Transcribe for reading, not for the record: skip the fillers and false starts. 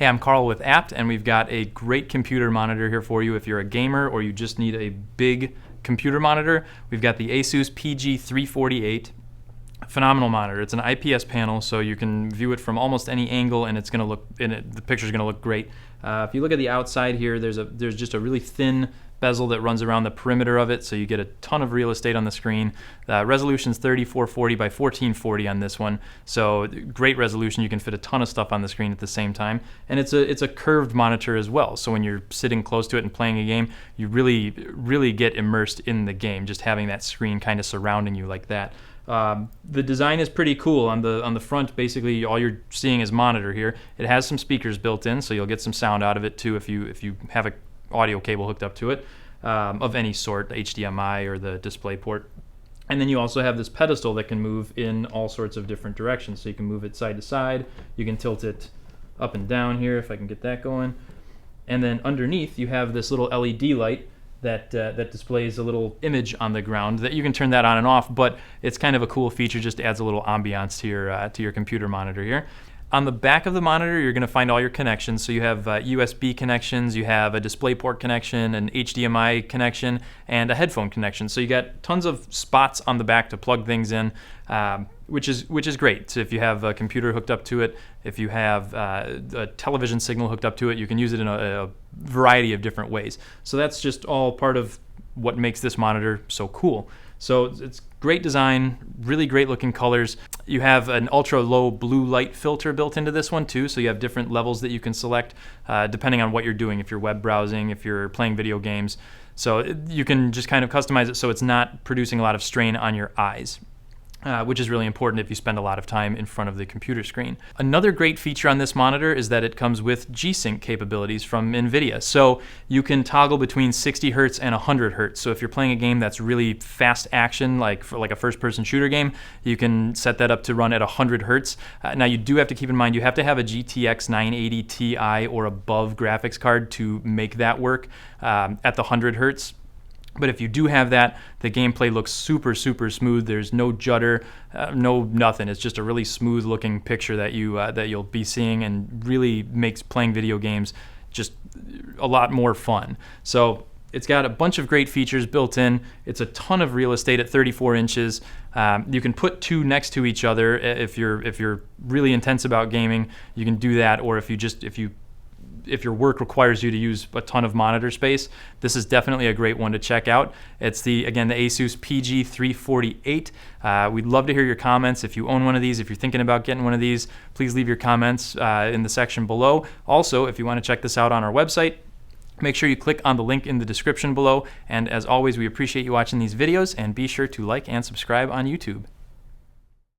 Hey, I'm Carl with Apt, and we've got a great computer monitor here for you if you're a gamer or you just need a big computer monitor. We've got the ASUS PG348. Phenomenal monitor. It's an IPS panel, so you can view it from almost any angle, and it's going to look. The picture's going to look great. If you look at the outside here, there's just a really thin bezel that runs around the perimeter of it, so you get a ton of real estate on the screen. Resolution's 3440 by 1440 on this one, so great resolution. You can fit a ton of stuff on the screen at the same time, and it's a curved monitor as well. So when you're sitting close to it and playing a game, you really get immersed in the game, just having that screen kind of surrounding you like that. The design is pretty cool. On the front, basically all you're seeing is monitor here. It has some speakers built in, so you'll get some sound out of it too if you have a audio cable hooked up to it of any sort, HDMI or the display port. And then you also have this pedestal that can move in all sorts of different directions. So you can move it side to side, you can tilt it up and down here if I can get that going. And then underneath you have this little LED light that displays a little image on the ground that you can turn that on and off, but it's kind of a cool feature, just adds a little ambiance to your computer monitor here. On the back of the monitor, you're going to find all your connections. So you have USB connections, you have a DisplayPort connection, an HDMI connection, and a headphone connection. So you got tons of spots on the back to plug things in, which is great. So if you have a computer hooked up to it, if you have a television signal hooked up to it, you can use it in a variety of different ways. So that's just all part of what makes this monitor so cool. So it's great design, really great looking colors. You have an Ultra-Low Blue Light filter built into this one too, so you have different levels that you can select depending on what you're doing, if you're web browsing, if you're playing video games. So you can just kind of customize it so it's not producing a lot of strain on your eyes. Which is really important if you spend a lot of time in front of the computer screen. Another great feature on this monitor is that it comes with G-SYNC capabilities from NVIDIA. So you can toggle between 60 Hertz and 100 Hertz. So if you're playing a game that's really fast action, like a first-person shooter game, you can set that up to run at 100 Hertz. Now you do have to keep in mind you have to have a GTX 980 Ti or above graphics card to make that work at the 100 Hertz. But if you do have that, the gameplay looks super smooth. There's no judder, no nothing. It's just a really smooth looking picture that you'll be seeing, and really makes playing video games just a lot more fun. So it's got a bunch of great features built in. It's a ton of real estate at 34 inches. You can put two next to each other if you're really intense about gaming. You can do that, or if your work requires you to use a ton of monitor space, this is definitely a great one to check out. It's the ASUS PG348. We'd love to hear your comments. If you own one of these, if you're thinking about getting one of these, please leave your comments in the section below. Also, if you want to check this out on our website, make sure you click on the link in the description below. And as always, we appreciate you watching these videos, and be sure to like and subscribe on YouTube.